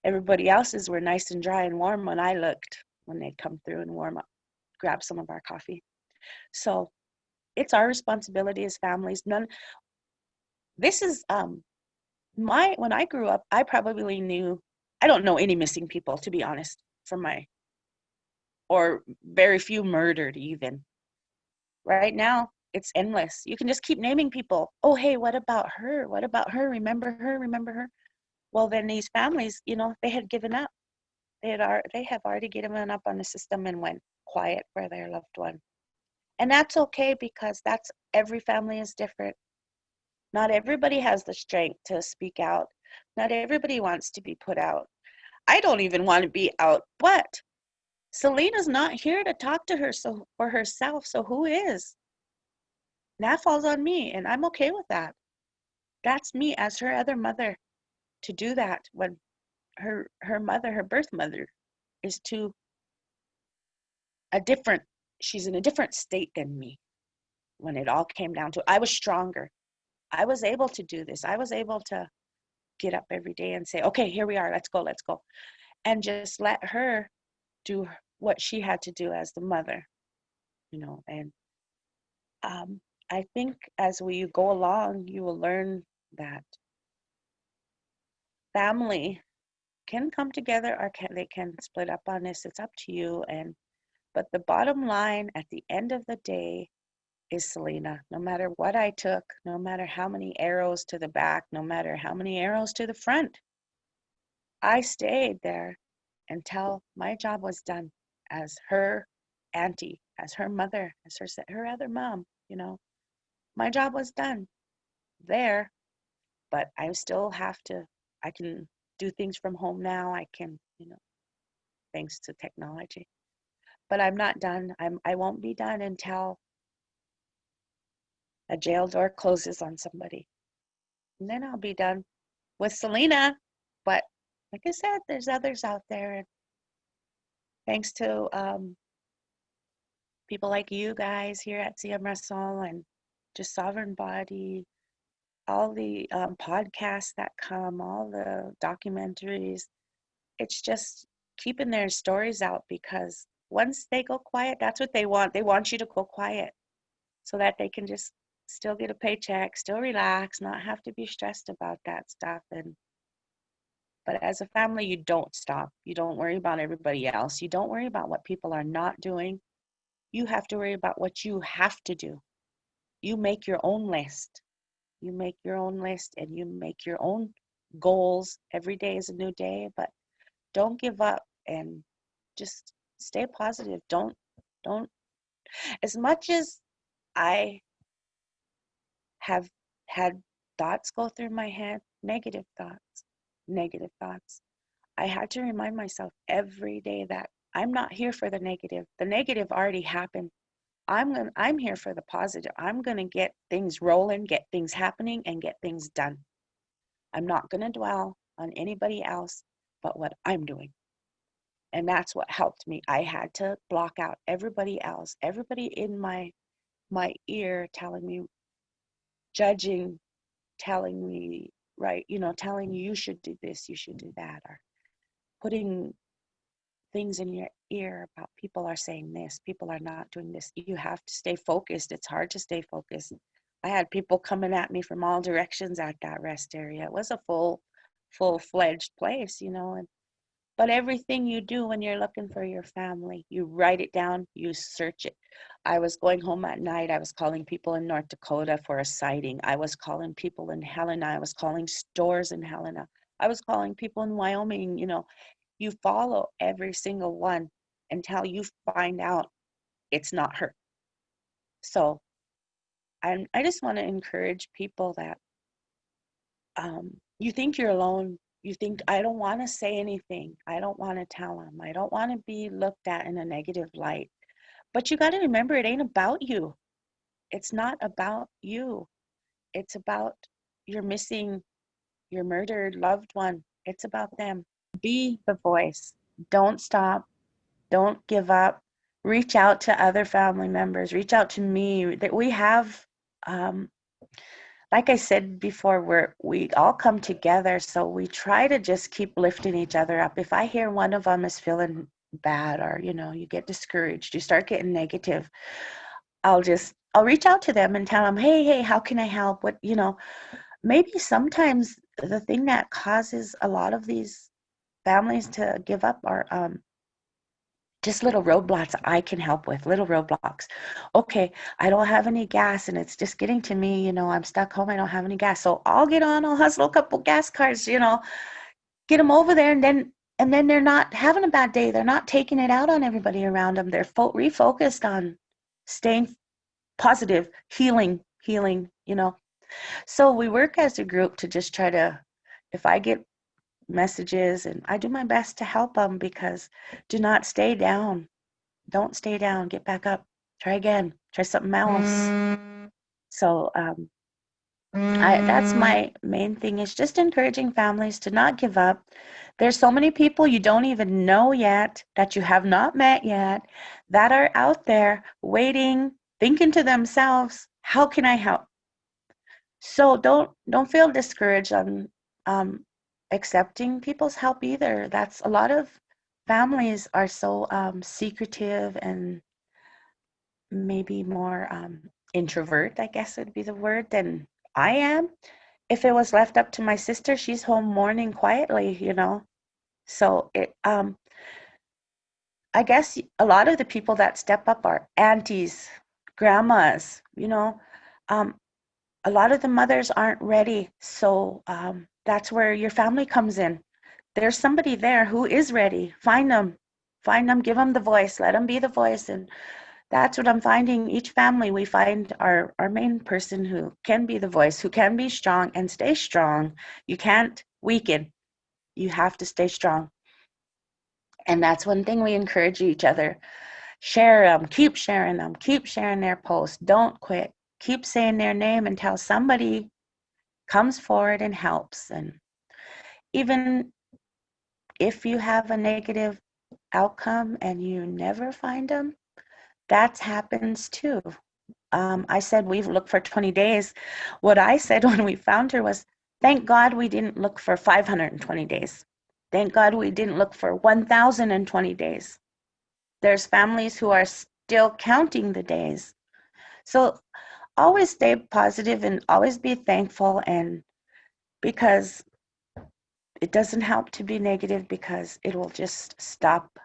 everybody else's were nice and dry and warm when I looked, when they'd come through and warm up, grab some of our coffee. So it's our responsibility as families. This is when I grew up, I probably I don't know any missing people, to be honest, or very few murdered even. Right now, it's endless. You can just keep naming people. Oh, hey, what about her? What about her? Remember her? Remember her? Well, then these families, they had given up. They have already given up on the system and went quiet for their loved one. And that's okay, because every family is different. Not everybody has the strength to speak out. Not everybody wants to be put out. I don't even want to be out, but Selena's not here to talk to her for herself, so who is? That falls on me, and I'm okay with that. That's me as her other mother to do that when her birth mother is she's in a different state than me. When it all came down to it, I was stronger. I was able to do this. I was able to get up every day and say, okay, here we are, let's go. And just let her do what she had to do as the mother, and I think as we go along, you will learn that family can come together, or they can split up on this. It's up to you. But the bottom line at the end of the day is Selena. No matter what I took, no matter how many arrows to the back, no matter how many arrows to the front, I stayed there until my job was done as her auntie, as her mother, as her other mom. My job was done there, but I still I can do things from home now. I can, thanks to technology. But I'm not done. I won't be done until a jail door closes on somebody. And then I'll be done with Selena. But like I said, there's others out there. And thanks to people like you guys here at CM Russell and just Sovereign Body, all the podcasts that come, all the documentaries, it's just keeping their stories out, because once they go quiet, that's what they want. They want you to go quiet so that they can just still get a paycheck, still relax, not have to be stressed about that stuff. But as a family, you don't stop. You don't worry about everybody else. You don't worry about what people are not doing. You have to worry about what you have to do. You make your own list. You make your own list, and you make your own goals. Every day is a new day, but don't give up, and just stay positive. Don't, as much as I have had thoughts go through my head, negative thoughts, I had to remind myself every day that I'm not here for the negative. The negative already happened. I'm here for the positive. I'm going to get things rolling, get things happening, and get things done. I'm not going to dwell on anybody else but what I'm doing. And that's what helped me. I had to block out everybody else, everybody in my ear telling me, judging, telling me, right, telling you should do this, you should do that, or putting things in your ear about people are saying this, people are not doing this. You have to stay focused. It's hard to stay focused. I had people coming at me from all directions at that rest area. It was a full-fledged place, but everything you do when you're looking for your family, you write it down, you search it. I was going home at night. I was calling people in North Dakota for a sighting. I was calling people in Helena. I was calling stores in Helena. I was calling people in Wyoming. You follow every single one until you find out it's not her. So I just want to encourage people that you think you're alone. You think, I don't want to say anything. I don't want to tell them. I don't want to be looked at in a negative light. But you got to remember, it ain't about you. It's not about you. It's about your murdered loved one. It's about them. Be the voice. Don't stop. Don't give up. Reach out to other family members. Reach out to me. That we have, like I said before, we all come together, so we try to just keep lifting each other up. If I hear one of them is feeling bad, or you get discouraged, you start getting negative, I'll reach out to them and tell them, hey, how can I help? What, maybe sometimes the thing that causes a lot of these families to give up are just little roadblocks I can help with, little roadblocks. Okay, I don't have any gas and it's just getting to me, I'm stuck home, I don't have any gas. So I'll get on, I'll hustle a couple gas cards, get them over there, and then they're not having a bad day. They're not taking it out on everybody around them. They're refocused on staying positive, healing, you know. So we work as a group to just try to, if I get messages, and I do my best to help them, because do not stay down. Don't stay down. Get back up. Try again. Try something else. So that's my main thing, is just encouraging families to not give up. There's so many people you don't even know yet, that you have not met yet, that are out there waiting, thinking to themselves, how can I help? So don't feel discouraged on accepting people's help either. That's a lot of families are so secretive and maybe more introvert, I guess would be the word, than I am. If it was left up to my sister, she's home mourning quietly, you know. So I guess a lot of the people that step up are aunties, grandmas, you know. Um, a lot of the mothers aren't ready. So that's where your family comes in. There's somebody there who is ready. Find them, give them the voice, let them be the voice. And that's what I'm finding. Each family, we find our main person who can be the voice, who can be strong and stay strong. You can't weaken. You have to stay strong. And that's one thing we encourage each other. Share them, keep sharing them, keep sharing their posts. Don't quit. Keep saying their name until somebody comes forward and helps. And even if you have a negative outcome and you never find them, that happens too. I said we've looked for 20 days. What I said when we found her was, thank God we didn't look for 520 days. Thank God we didn't look for 1,020 days. There's families who are still counting the days. So always stay positive and always be thankful, and because it doesn't help to be negative, because it will just stop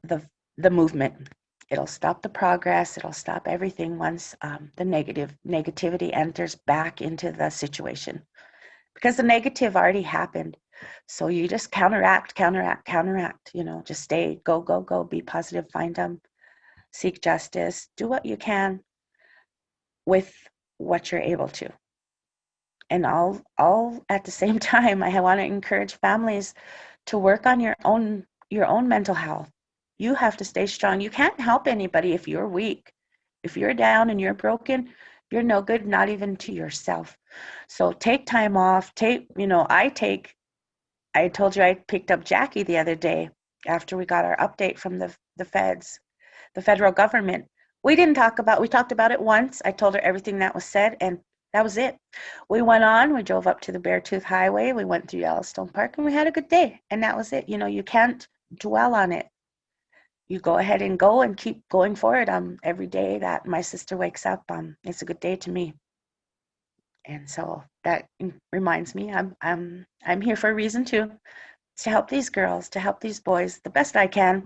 the the movement. It'll stop the progress. It'll stop everything once the negativity enters back into the situation, because the negative already happened. So you just counteract, you know, just stay, go, go, go, be positive, find them, seek justice, do what you can with what you're able to. And all at the same time, I want to encourage families to work on your own mental health. You have to stay strong. You can't help anybody if you're weak. If you're down and you're broken, you're no good, not even to yourself. So take time off. I told you I picked up Jackie the other day after we got our update from the feds, the federal government. We talked about it once. I told her everything that was said, and that was it. We drove up to the Beartooth Highway, we went through Yellowstone Park, and we had a good day, and that was it. You know, you can't dwell on it. You go ahead and go and keep going forward. Every day that my sister wakes up, it's a good day to me. And so that reminds me, I'm here for a reason too, to help these girls, to help these boys the best I can.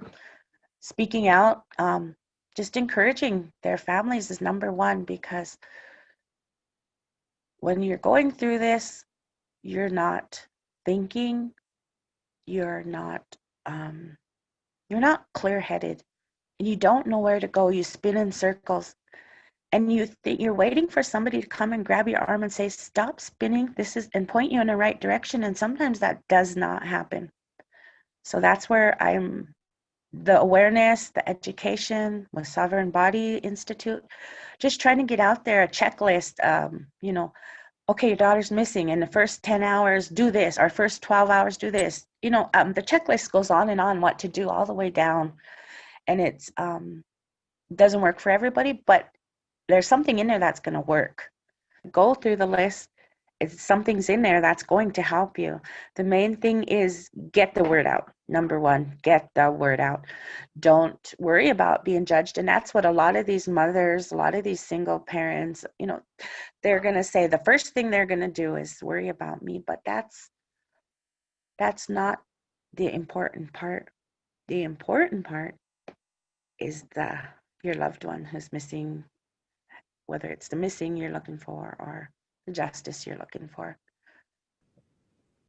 Speaking out, just encouraging their families is number one, because when you're going through this, you're not thinking, you're not clear-headed, and you don't know where to go. You spin in circles, and you're waiting for somebody to come and grab your arm and say, stop spinning, and point you in the right direction, and sometimes that does not happen. So that's where the awareness, the education with Sovereign Body Institute, just trying to get out there a checklist. Okay, your daughter's missing. In the first 10 hours, do this. Our first 12 hours, do this. The checklist goes on and on what to do all the way down. And it's doesn't work for everybody, but there's something in there that's going to work. Go through the list. If something's in there that's going to help you. The main thing is get the word out. Number one, get the word out. Don't worry about being judged. And that's what a lot of these mothers, a lot of these single parents, they're going to say the first thing they're going to do is worry about me. But that's not the important part. The important part is your loved one who's missing, whether it's the missing you're looking for or the justice you're looking for.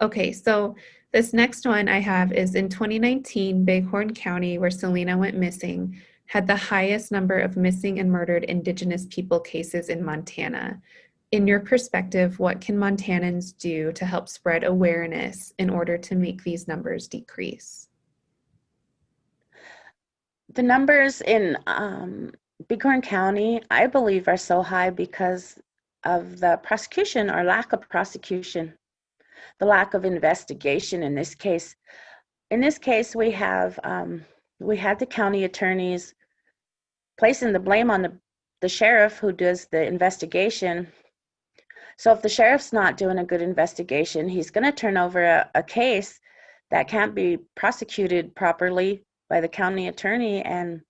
Okay, so this next one I have is in 2019, Bighorn County, where Selena went missing, had the highest number of missing and murdered Indigenous people cases in Montana. In your perspective, what can Montanans do to help spread awareness in order to make these numbers decrease? The numbers in Bighorn County, I believe, are so high because of the prosecution or lack of prosecution, the lack of investigation in this case. In this case, we had the county attorneys placing the blame on the sheriff who does the investigation. So if the sheriff's not doing a good investigation, he's going to turn over a case that can't be prosecuted properly by the county attorney, and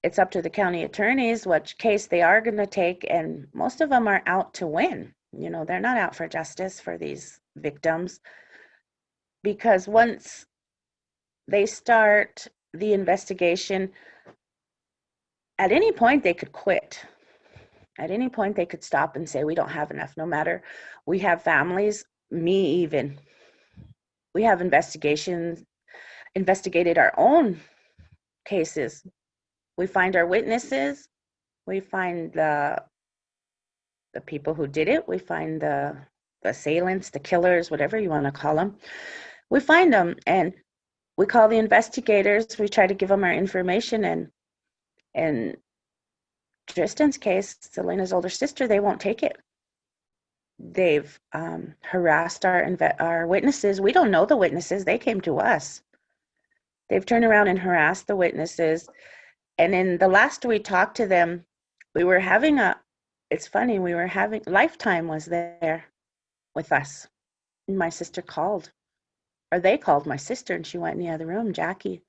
it's up to the county attorneys which case they are going to take, and most of them are out to win. You know, they're not out for justice for these victims, because once they start the investigation, at any point they could quit. At any point they could stop and say, we don't have enough. No matter, we have families, me even, we have investigated our own cases. We find our witnesses, we find the people who did it, we find the assailants, the killers, whatever you want to call them. We find them and we call the investigators, we try to give them our information, and Tristan's case, Selena's older sister, they won't take it. They've harassed our witnesses. We don't know the witnesses. They came to us. They've turned around and harassed the witnesses. And in the last we talked to them, it's funny, Lifetime was there with us. And my sister called, or they called my sister, and she went in the other room, Jackie.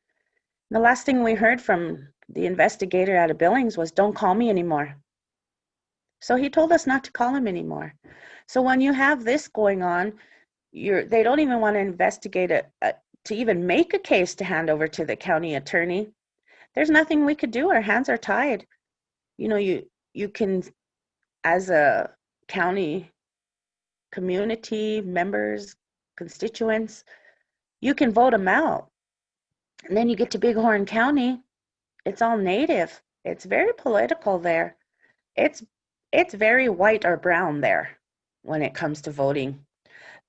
And the last thing we heard from the investigator out of Billings was, don't call me anymore. So he told us not to call him anymore. So when you have this going on, they don't even want to investigate it, to even make a case to hand over to the county attorney. There's nothing we could do. Our hands are tied. You know, you can, as a county community members, constituents, you can vote them out. And then you get to Bighorn County, it's all native. It's very political there. It's very white or brown there when it comes to voting.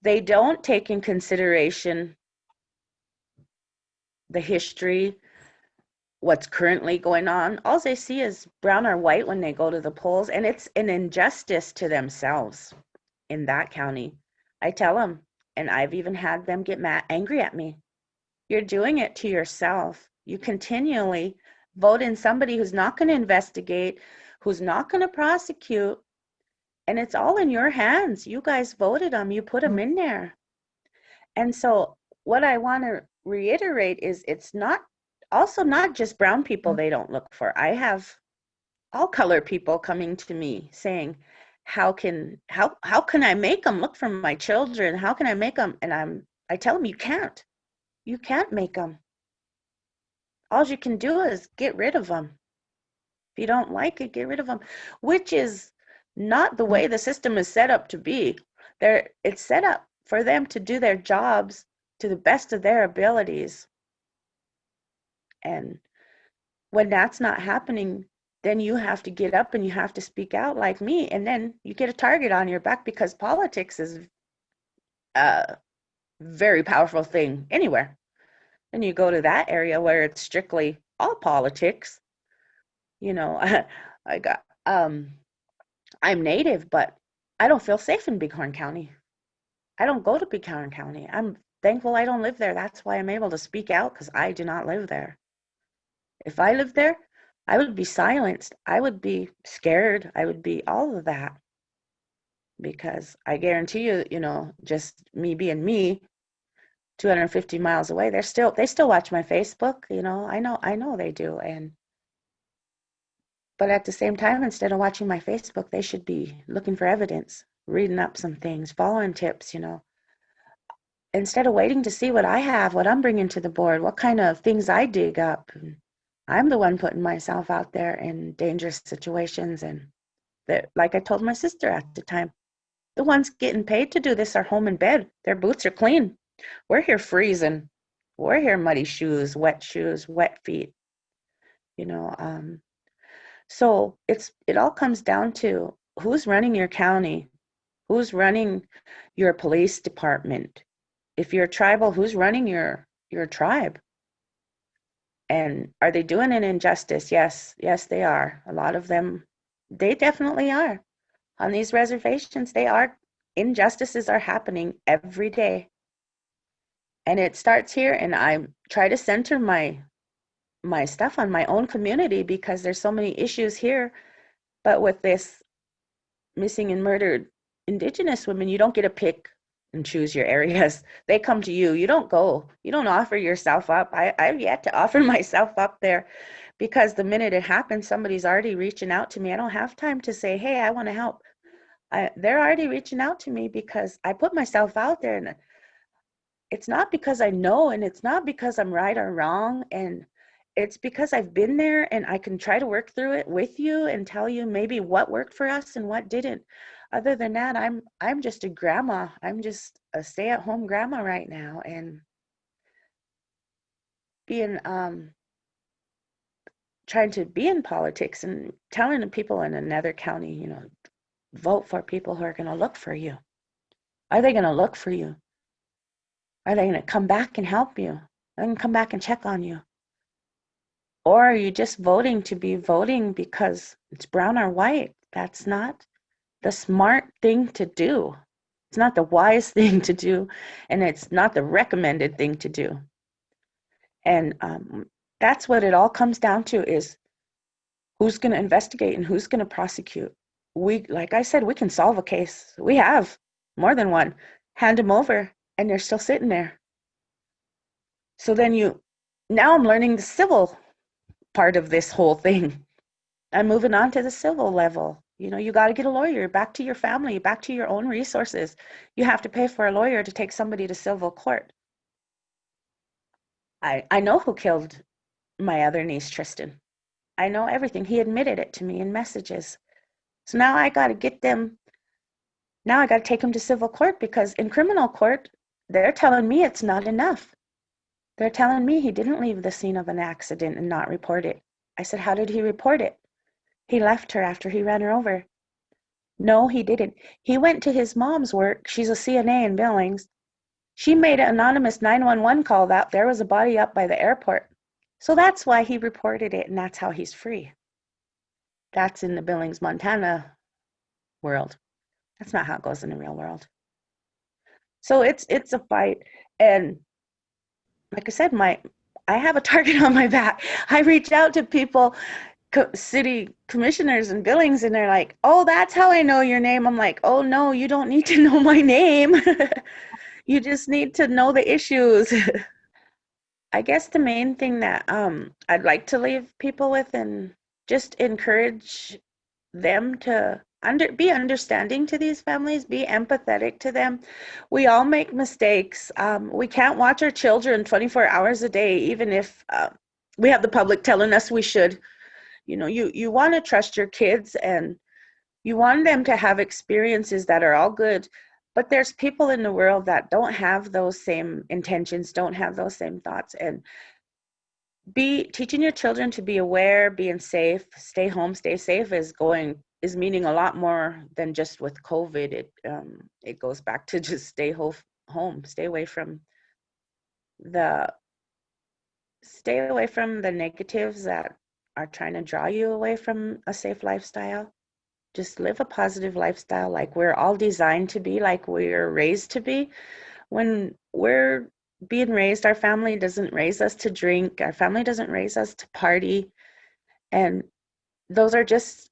They don't take in consideration the history, what's currently going on. All they see is brown or white when they go to the polls, and it's an injustice to themselves in that county. I tell them, and I've even had them get angry at me. You're doing it to yourself. You continually vote in somebody who's not going to investigate, who's not going to prosecute, and it's all in your hands. You guys voted them, you put them in there. And so what I want to reiterate is, it's not just brown people they don't look for. I have all color people coming to me saying, how can I make them look for my children? How can I make them? And I tell them, you can't make them. All you can do is get rid of them. If you don't like it, get rid of them, which is not the way the system is set up to be. It's set up for them to do their jobs to the best of their abilities. And when that's not happening, then you have to get up and you have to speak out like me, and then you get a target on your back, because politics is a very powerful thing anywhere. And you go to that area where it's strictly all politics. You know, I'm native, but I don't feel safe in Bighorn County. I don't go to Bighorn County. I'm thankful I don't live there. That's why I'm able to speak out, because I do not live there. If I lived there, I would be silenced. I would be scared. I would be all of that. Because I guarantee you, you know, just me being me, 250 miles away, they still watch my Facebook, you know. I know they do. But at the same time, instead of watching my Facebook, they should be looking for evidence, reading up some things, following tips, you know. Instead of waiting to see what I have, what I'm bringing to the board, what kind of things I dig up. I'm the one putting myself out there in dangerous situations. And that, like I told my sister at the time, The ones getting paid to do this are home in bed. Their boots are clean. We're here freezing. We're here muddy shoes, wet feet, you know. So it all comes down to who's running your county, who's running your police department. If you're tribal, who's running your tribe? And are they doing an injustice? Yes, they are. A lot of them, they definitely are. On these reservations, injustices are happening every day. And it starts here, and I try to center my stuff on my own community because there's so many issues here. But with this missing and murdered Indigenous women, you don't get to pick and choose your areas. They come to you. You don't go. You don't offer yourself up. I've yet to offer myself up there because the minute it happens, somebody's already reaching out to me. I don't have time to say, hey, I want to help. They're already reaching out to me because I put myself out there, and it's not because I know, and it's not because I'm right or wrong, and it's because I've been there, and I can try to work through it with you and tell you maybe what worked for us and what didn't. Other than that, I'm just a grandma. I'm just a stay-at-home grandma right now, and being trying to be in politics and telling the people in another county, you know, vote for people who are going to look for you. Are they going to look for you? Are they going to come back and help you? Are they going to come back and check on you? Or are you just voting to be voting because it's brown or white? That's not the smart thing to do. It's not the wise thing to do, and it's not the recommended thing to do. And that's what it all comes down to, is who's going to investigate and who's going to prosecute. Like I said, we can solve a case. We have more than one. Hand them over, and they're still sitting there. So then now I'm learning the civil part of this whole thing. I'm moving on to the civil level. You know, you got to get a lawyer, back to your family, back to your own resources. You have to pay for a lawyer to take somebody to civil court. I know who killed my other niece, Tristan. I know everything. He admitted it to me in messages. So now I got to take him to civil court, because in criminal court, they're telling me it's not enough. They're telling me he didn't leave the scene of an accident and not report it. I said, how did he report it? He left her after he ran her over. No, he didn't. He went to his mom's work. She's a CNA in Billings. She made an anonymous 911 call that there was a body up by the airport. So that's why he reported it, and that's how he's free. That's in the Billings, Montana world. That's not how it goes in the real world. So it's a fight. And like I said, I have a target on my back. I reach out to people, city commissioners in Billings, and they're like, oh, that's how I know your name. I'm like, oh no, you don't need to know my name. You just need to know the issues. I guess the main thing that I'd like to leave people with, and just encourage them to be understanding to these families, be empathetic to them. We all make mistakes. We can't watch our children 24 hours a day, even if we have the public telling us we should. You know, you want to trust your kids, and you want them to have experiences that are all good. But there's people in the world that don't have those same intentions, don't have those same thoughts. And teaching your children to be aware, being safe, stay home, stay safe is meaning a lot more than just with COVID. It goes back to just stay home, stay away from the negatives that are trying to draw you away from a safe lifestyle. Just live a positive lifestyle like we're all designed to be, like we're raised to be. When we're being raised, our family doesn't raise us to drink. Our family doesn't raise us to party. And those are just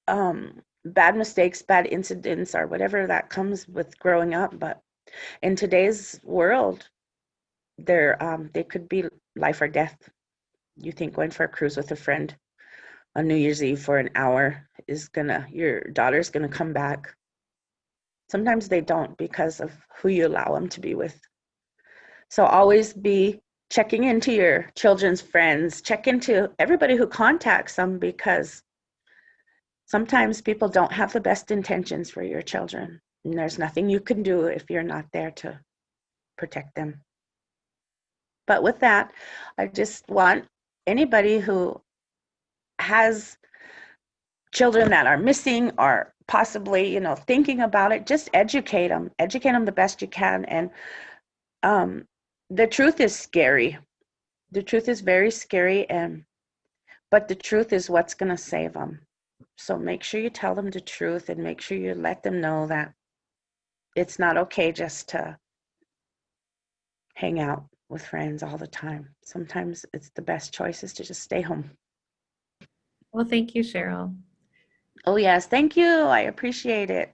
bad mistakes, bad incidents, or whatever that comes with growing up. But in today's world, they could be life or death. You think going for a cruise with a friend on New Year's Eve for an hour your daughter's gonna come back. Sometimes they don't, because of who you allow them to be with. So always be checking into your children's friends, check into everybody who contacts them, because Sometimes people don't have the best intentions for your children, and there's nothing you can do if you're not there to protect them. But with that, I just want anybody who has children that are missing or possibly, thinking about it, just educate them the best you can. And the truth is scary. The truth is very scary, but the truth is what's going to save them. So make sure you tell them the truth, and make sure you let them know that it's not okay just to hang out with friends all the time. Sometimes it's the best choice is to just stay home. Well, thank you, Cheryl. Oh, yes. Thank you. I appreciate it.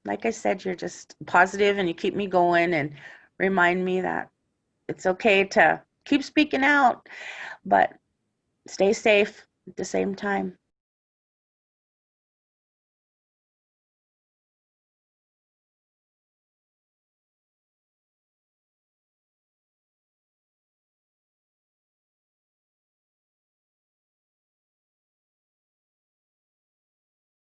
Like I said, you're just positive and you keep me going and remind me that it's okay to keep speaking out, but stay safe at the same time.